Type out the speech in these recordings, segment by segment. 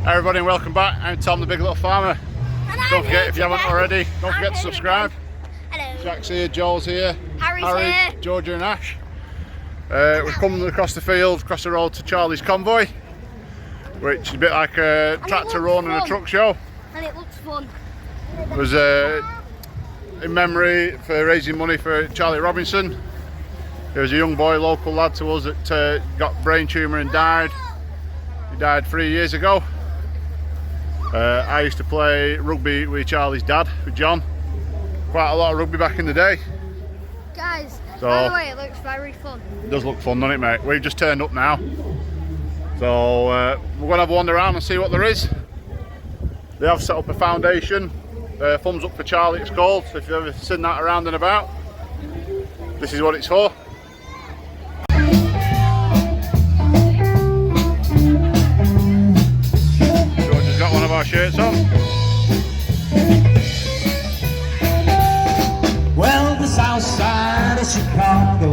Hi everybody and welcome back. I'm Tom the Big Little Farmer. Don't forget, if you haven't already, don't forget to subscribe. Hello. Jack's here, Joel's here, Harry's Harry, here. Georgia and Ash. We've come across the field, across the road to Charlie's Convoy, which is a bit like a tractor run and a truck show. And it looks fun. It was in memory for raising money for Charlie Robinson. He was a young boy, local lad to us that got brain tumour and died. He died 3 years ago. I used to play rugby with Charlie's dad, with John. Quite a lot of rugby back in the day. Guys, by the way, it looks very fun. It does look fun, doesn't it, mate? We've just turned up now. So we're going to have a wander around and see what there is. They have set up a foundation. Thumbs Up for Charlie it's called. So if you've ever seen that around and about, this is what it's for. George has got one of our shirts on. Well, the south side of Chicago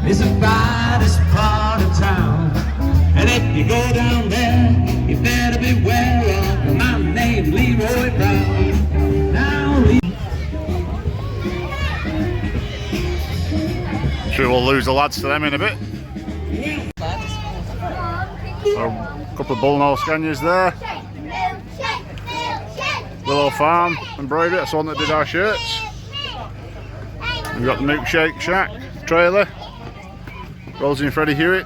is the finest part of town. And if you go down there, you better beware of my name, Leroy Brown. Now, Sure we'll lose the lads to them in a bit. A couple of bullnose scaniers there. Willow Farm and Brady, that's the one that did our shirts. We've got the Milkshake Shack trailer. Rosie and Freddie Hewitt.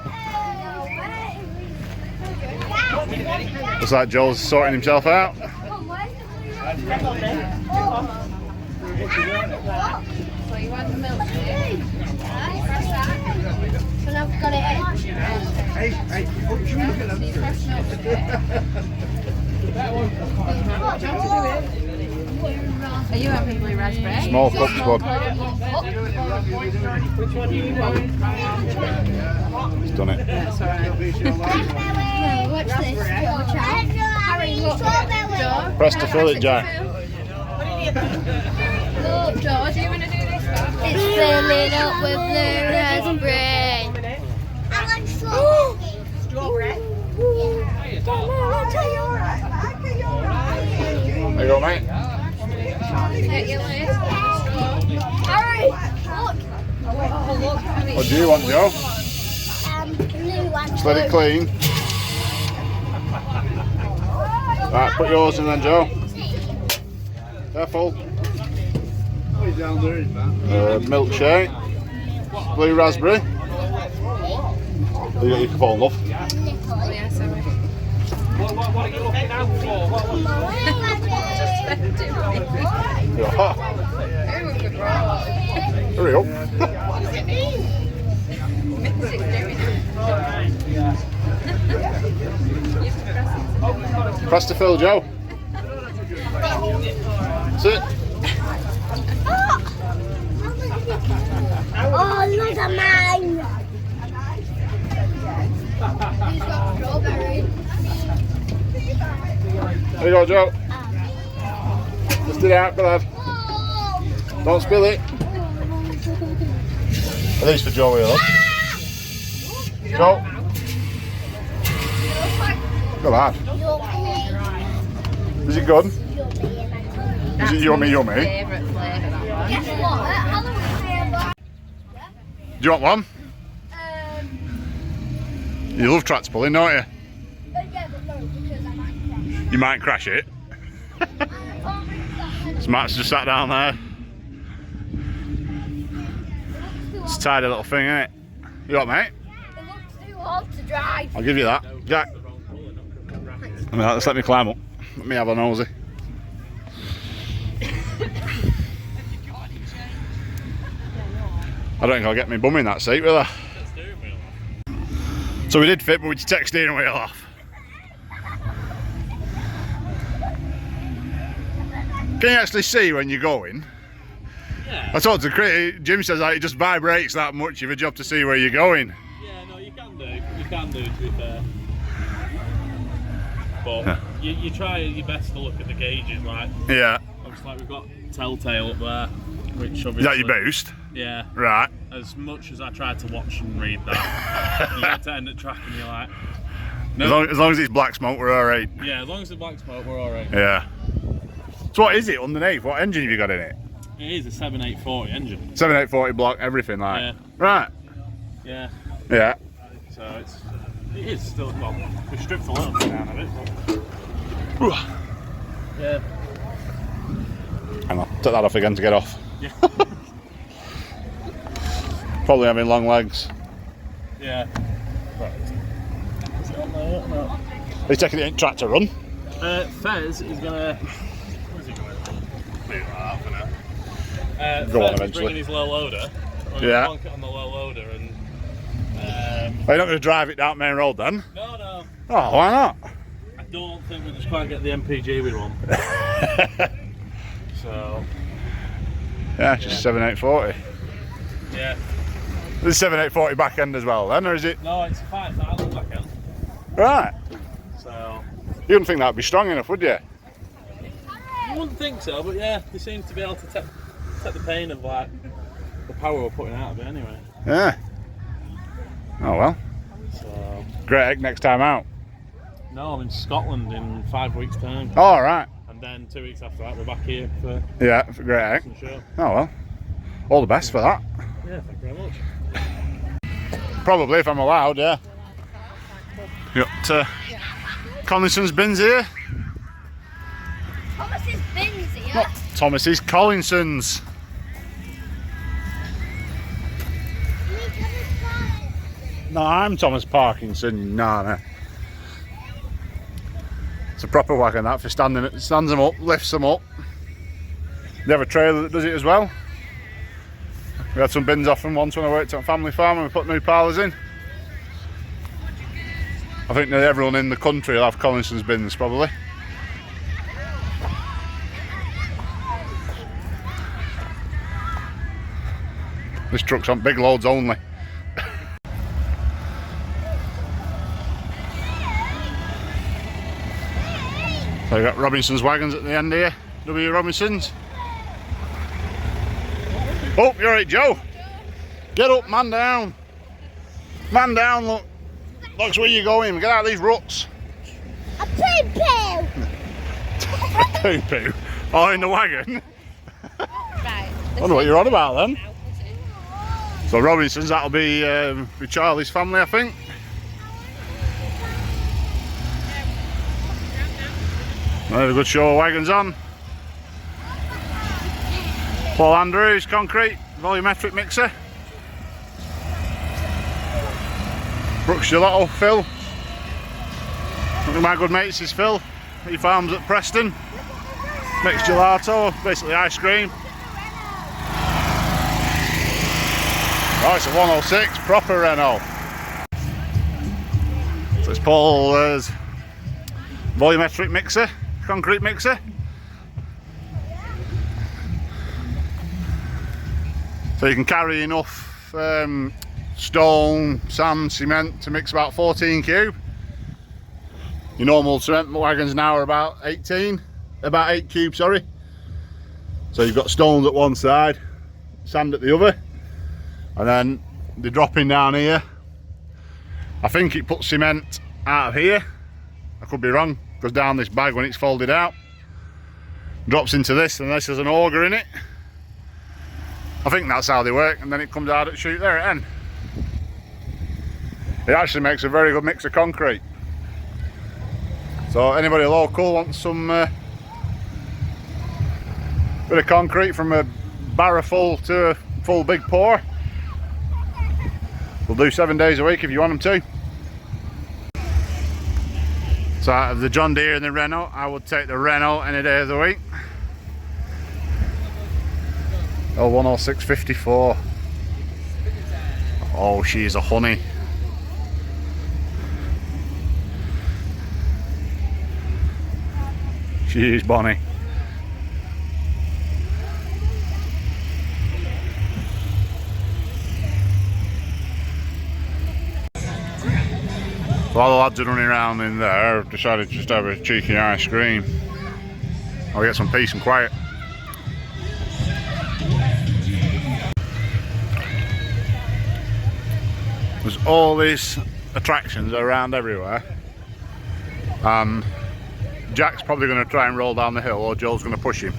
Looks like Joel's sorting himself out. So you want the milkshake? And I've got it. Are you having blue raspberry? Small cups, bud. Which one do you want? He's done it. That's alright. No, watch this. Watch out. Harry, look. George. Press to fill it, Jack. Look, George, are you going to do this one? It's filling up with blue raspberry. I like strawberry. Strawberry? There you go, mate. Get your list. Harry, look. Look. What do you want, Joe? Blue one. Just let it clean. Right, put yours in then, Joe. Careful. Milkshake. Blue raspberry. You can fall enough. Oh, yeah, sorry. What are you looking out for? Hurry up. Press to fill, Joe. That's it. Oh, look at mine. He's got strawberry. There you go, Joe. Just it out, lad. Don't spill it. At least for Joe, here, Joe. Go lad. Is it good? Is it yummy, yummy? Favourite flavour, that one. Do you want one? You love tractor pulling, don't you? Yeah, but no, because I might crash. You might crash it. So Matt's just sat down there. It's a tidy little thing, isn't it? You got, mate? It looks too hard to drive. I'll give you that. Jack. Let's let me climb up. Let me have a nosy. I don't think I'll get my bum in that seat, will I? So we did fit, but we just take steering wheel off. Can you actually see when you're going? Yeah. I talked to Chris, Jim says like, it just vibrates that much, you've a job to see where you're going. Yeah, no, you can do. You can do, to be fair. But Yeah. you try your best to look at the gauges, like, Yeah. obviously like we've got Telltale up there, which obviously... Is that your boost? Yeah. Right. As much as I tried to watch and read that, you get to end up tracking, you're like, No. As long as it's black smoke, we're alright. Yeah, as long as it's black smoke, we're alright. Yeah. So what is it underneath? What engine have you got in it? It is a 7840 engine. 7840 block, everything like. Yeah. Right. Yeah. Yeah. So it is still, well, we stripped the little bit down of it, but yeah. Hang on, take that off again to get off. Yeah. Probably having long legs. Yeah. Right. Is it on there? No. He's taking it in track to run. Fez is gonna. Where's he going? Leave it like that for now. Go on Fez is eventually. bringing his low loader. I'm Yeah. gonna plonk it on the low loader and. Are you not going to drive it down main road then? No. Oh, why not? I don't think we just quite get the MPG with one. So. Yeah, it's just 7840. Yeah. There's 7840 back end as well then, or is it? No, it's a 5,000 back end. Right. So. You wouldn't think that'd be strong enough, would you? I wouldn't think so, but yeah, they seem to be able to take the pain of like the power we're putting out of it anyway. Yeah. Oh well. So. Great egg next time out. No, I'm in Scotland in 5 weeks' time. Oh, all right. And then 2 weeks after that, we're back here for Yeah, for great egg. some show. Oh well. All the best for that. Yeah, thank you very much. Probably, if I'm allowed, yeah. You got Collinson's bins here. Thomas's bins here. Not Thomas's, Collinson's. No, I'm Thomas Parkinson. No. It's a proper wagon that for standing. It stands them up, lifts them up. They have a trailer that does it as well. We had some bins off them once when I worked at a family farm and we put new parlours in. I think nearly everyone in the country will have Collinson's bins probably. This truck's on big loads only. So you've got Robinson's wagons at the end here. W. Robinson's. Oh, you're right, Joe. Get up, man down. Man down, look. Looks where you're going. Get out of these ruts. A poo-poo. Poo-poo. Oh, in the wagon? Right. I wonder what you're on about then. So Robinson's, that'll be with Charlie's family, I think. They have a good show of wagons on. Paul Andrews, concrete, volumetric mixer. Brooks Gelato, Phil. One of my good mates is Phil. He farms at Preston. Makes gelato, basically ice cream. Oh, it's a 106, proper Renault. So it's Paul's volumetric mixer, concrete mixer. So you can carry enough stone, sand, cement to mix about 14 cube. Your normal cement wagons now are about 8 cube, sorry. So you've got stones at one side, sand at the other, and then they're dropping down here. I think it puts cement out of here. I could be wrong, goes down this bag when it's folded out, drops into this, and this has an auger in it. I think that's how they work, and then it comes out at chute there at end. It actually makes a very good mix of concrete. So anybody local wants some bit of concrete from a barrow full to a full big pour, we'll do 7 days a week if you want them to. So out of the John Deere and the Renault, I would take the Renault any day of the week. Oh, 106.54. Oh, she's a honey. She is Bonnie. While the lads are running around in there, I've decided to just have a cheeky ice cream. I'll get some peace and quiet. There's all these attractions around everywhere. And Jack's probably going to try and roll down the hill, or Joel's going to push him.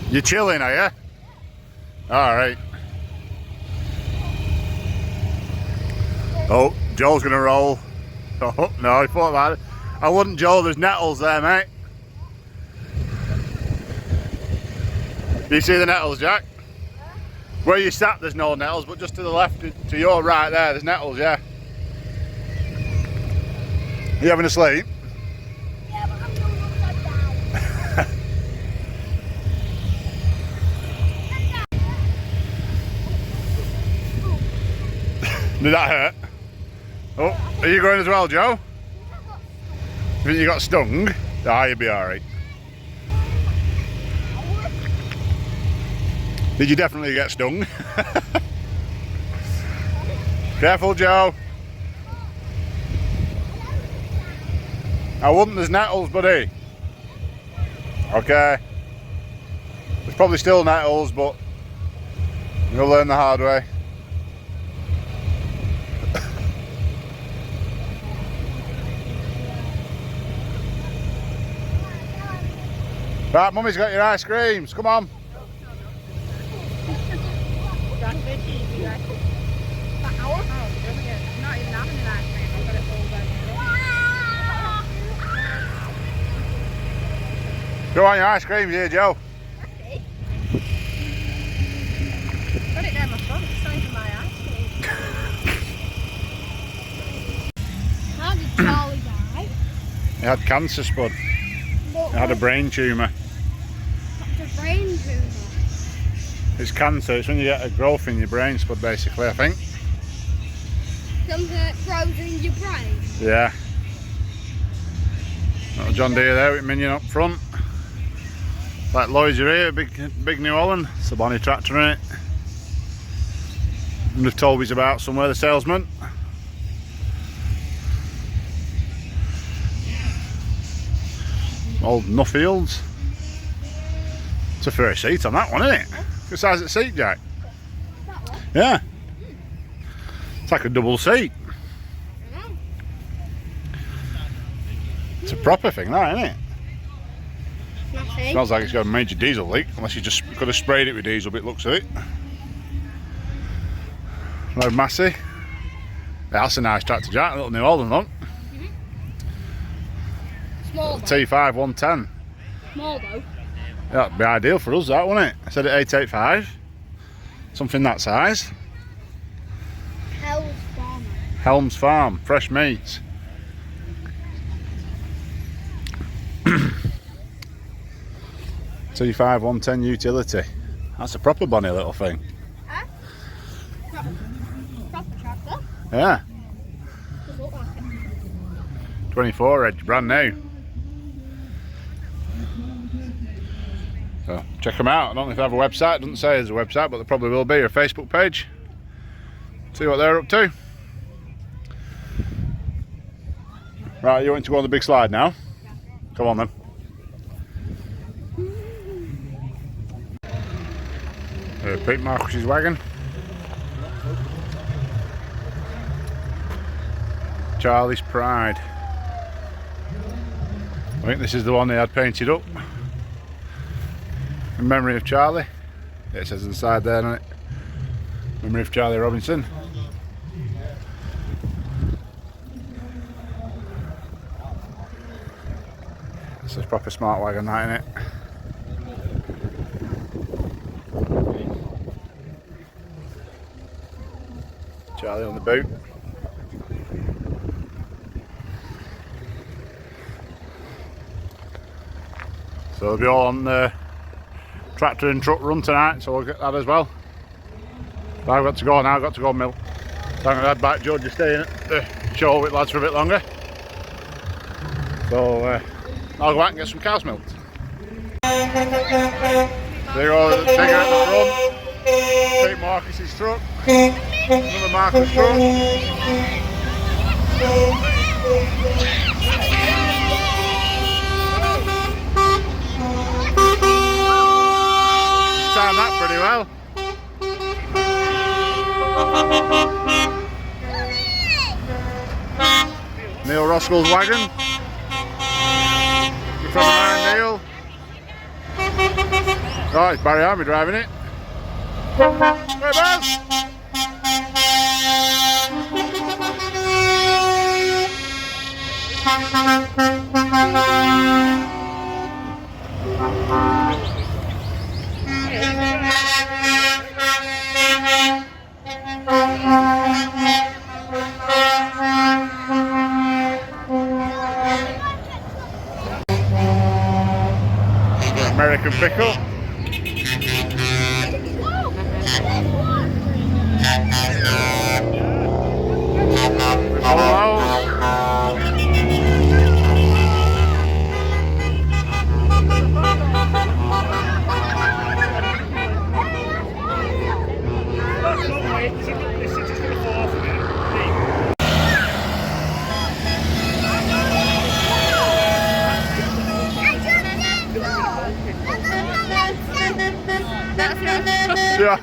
You're chilling, are you? Alright. Oh, Joel's going to roll. Oh, no, he thought about it. I wouldn't, Joel, there's nettles there, mate. Do you see the nettles, Jack? Where you sat, there's no nettles, but just to the left, to your right there, there's nettles, yeah. You having a sleep? Yeah, but I'm going upside down. Did that hurt? Oh, are you going as well, Joe? You think you got stung? Ah, you'll be alright. Did you definitely get stung? Careful, Joe. I wouldn't, there's nettles, buddy. Okay. There's probably still nettles, but you'll learn the hard way. Right, Mummy's got your ice creams, come on. Go on, your ice creams here, Joe. Got it down my front, it's time for my ice cream. How did Charlie die? He had cancer, Spud. He had a brain tumour. What's a brain tumour? It's cancer, it's when you get a growth in your brain, Spud, basically, I think. Something that grows in your brain? Yeah. Little John Deere there with Minion up front. Like Lloyd's are here, big New Holland. It's a Bonnie tractor in it. And if Toby's about somewhere, the salesman. Old Nuffields. It's a fair seat on that one, isn't it? Good size of seat, Jack. That one? Yeah. It's like a double seat. It's a proper thing, that, isn't it? Nothing. Smells like it's got a major diesel leak, unless you just could have sprayed it with diesel, but it looks of it. Load Massey. Yeah, that's a nice tractor, Jack, a little New Holland, look. Small though. T5 110. Small though. Yeah, that'd be ideal for us, that, wouldn't it? I said at 885. Something that size. Hell's Farmer. Helms Farm, fresh meats. T5 110 utility. That's a proper bonny little thing. Huh? Proper tractor. Yeah. Does look like it. 24 edge, brand new. So check them out. I don't know if they have a website. It doesn't say there's a website, but there probably will be, or a Facebook page. See what they're up to. Right, you want to go on the big slide now? Come on then. Pete Marcus's wagon. Charlie's Pride. I think this is the one they had painted up in memory of Charlie. Yeah, it says inside there, doesn't it? Memory of Charlie Robinson. This is a proper smart wagon, that, isn't it? Charlie on the boot. So they'll be all on the tractor and truck run tonight, so we'll get that as well. But I've got to go now, I've got to go milk. So I'm going to head back. George is staying at the show with lads for a bit longer. So I'll go out and get some cow's milk. There you go, the figure at the front. Pete Marcus's truck. Another Marcus truck. Timed that pretty well. Neil Ross Driscoll's wagon. From Iron Neil. Oh, it's Barry Army driving it. Hey, Baz! American pickle. Yeah.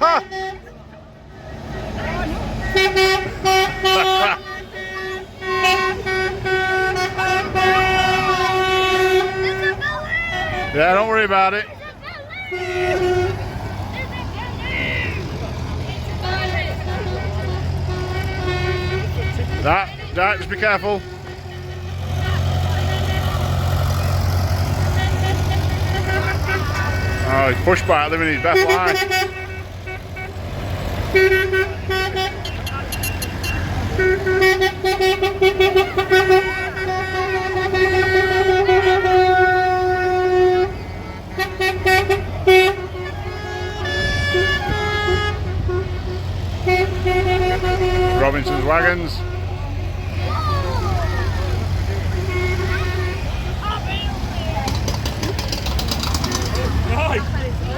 Yeah, don't worry about it. That, just be careful. Oh, he's pushed back, living his best life. Robinson's wagons.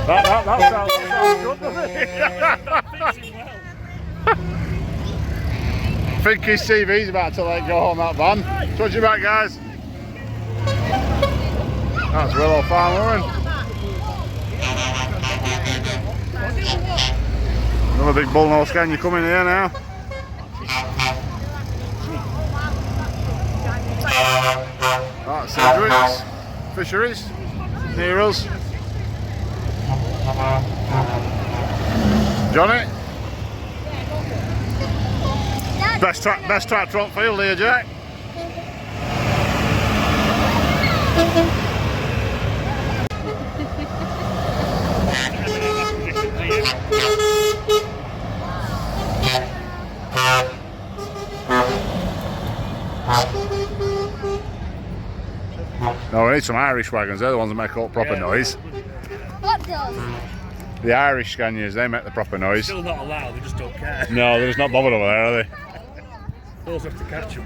That sounds good, doesn't it? I think his TV's about to let go on that van. Touch your back, guys. That's Willow Farm Woman. Another big bullnose scan, you come in here now. That's Cedric's Fisheries, near us. Johnny? Best tractor on field here, Jack. No, we need some Irish wagons. They're the ones that make all proper noise. What does? The Irish Scanias, they make the proper noise. Still not allowed, they just don't care. No, they're just not bothered over there, are they? Those have to catch them.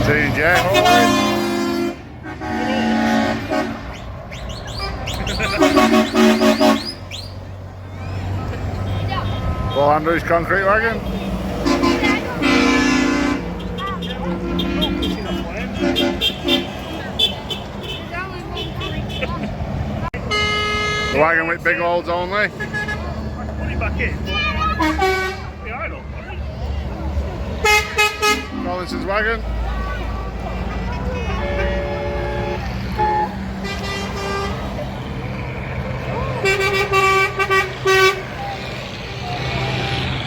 T&J Paul Andrews concrete wagon. The wagon with big loads only. Put it back in. Yeah, I know. Collinson's wagon.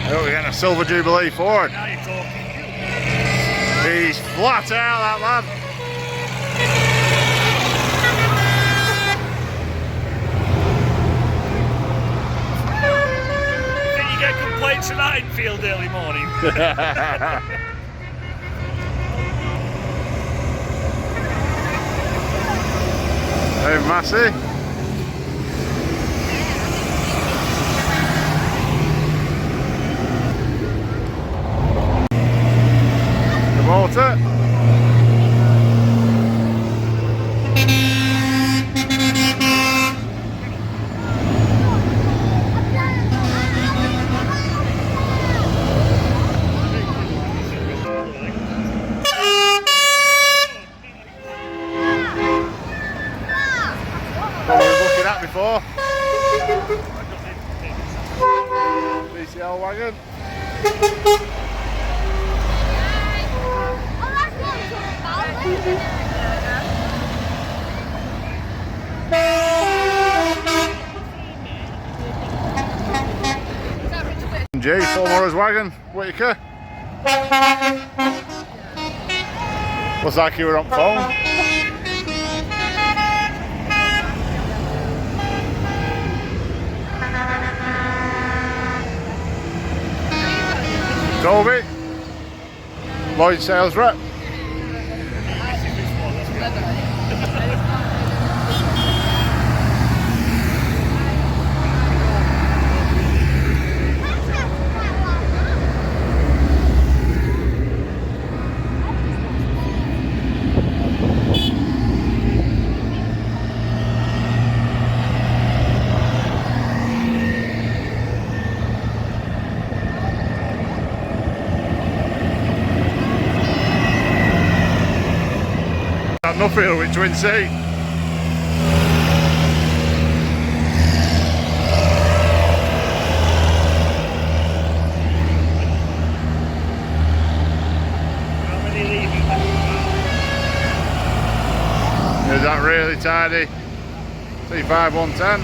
Oh, we're getting a Silver Jubilee Ford. Now you're talking. He's flat out, that lad. Think you get complaints of that in field early morning? Hey, Massey. Water. What we were looking at before. BCL wagon. G, Full Motors Wagon, Whitaker. Looks like you were on phone. Toby, Lloyd sales rep. Nuffield with twin seat. Is that really tidy? C5 110.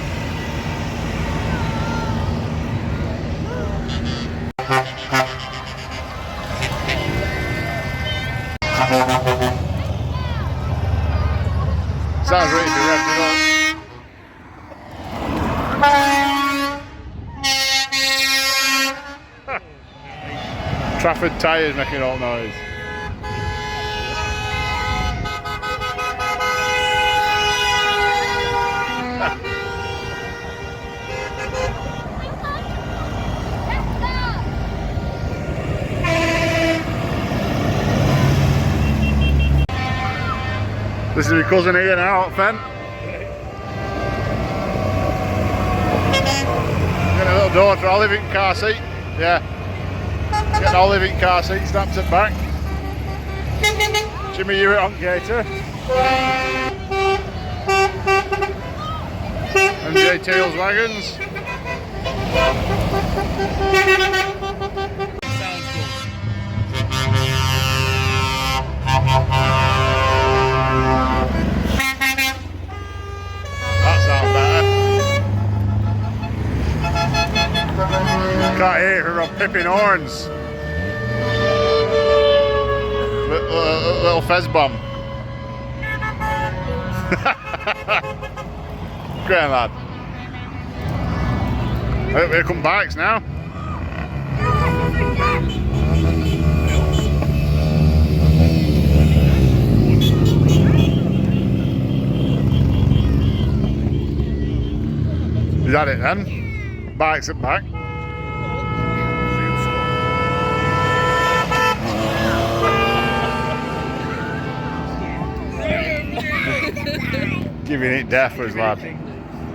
Sounds ready to be revved it up. Trafford tyres making all noise. This is my cousin Ian out at Fent. Getting a little daughter, I'll live in car seat. Yeah. Getting all live in car seat, snapped it back. Jimmy Hewitt on gator. MJ Tails wagons. Can't hear it from pipping horns. Little fez bomb. Great lad. Here come bikes now. Is that it then? Bikes at back. Giving it deafers, lad.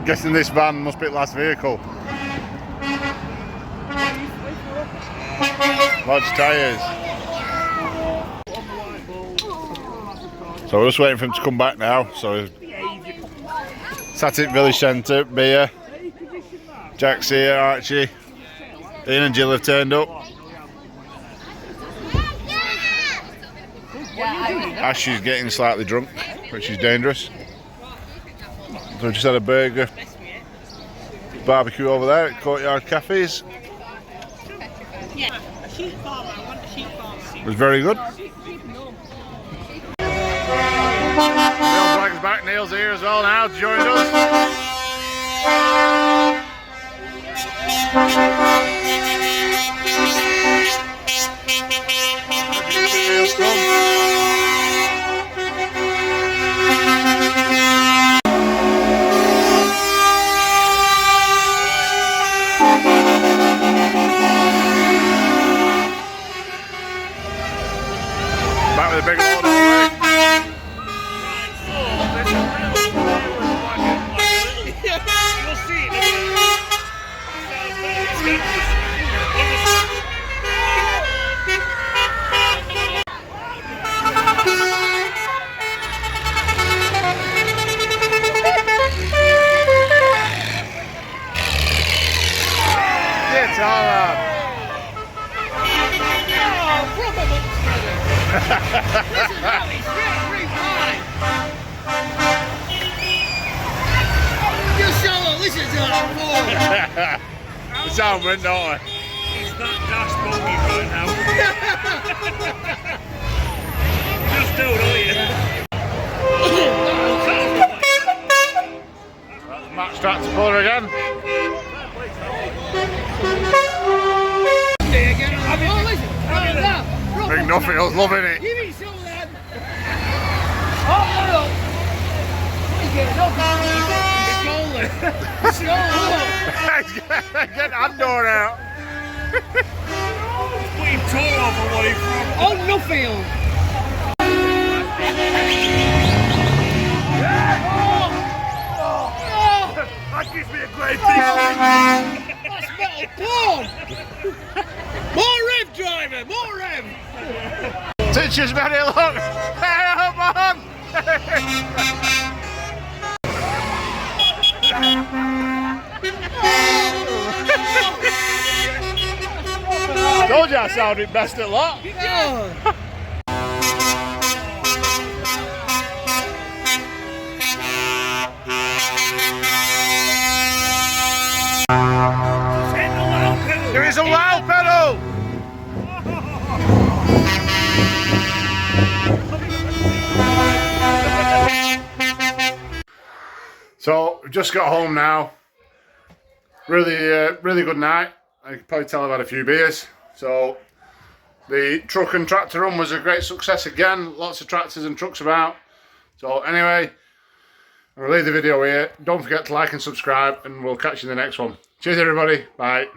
Guessing this van must be the last vehicle. Large tyres. So we're just waiting for him to come back now. So sat at Village Centre, beer. Jack's here, Archie. Ian and Jill have turned up. Ashley's getting slightly drunk, which is dangerous. So we just had a burger barbecue over there at Courtyard Cafes. It was very good. Neil's wagon's back. Neil's here as well now to join us. Back with a big load all the way. You'll see it. It's all up. Just so listen to that. The sound went, don't we? that dash bogey right now. Just do it, are you? Matt's tractor puller again. Big Nuffield loving it. Give me some of that. Get Andor out. Put him toe off away from. Oh, Nuffield! That gives me a great big That's metal porn! More rev, driver! More rev! Teacher's ready, look. Hey, come on. Told you I sounded best at lot. There is a loud pedal. So we've just got home now. Really good night. I can probably tell I've had a few beers. So the truck and tractor run was a great success again. Lots of tractors and trucks about. So anyway, I'll leave the video here. Don't forget to like and subscribe, and we'll catch you in the next one. Cheers everybody. Bye.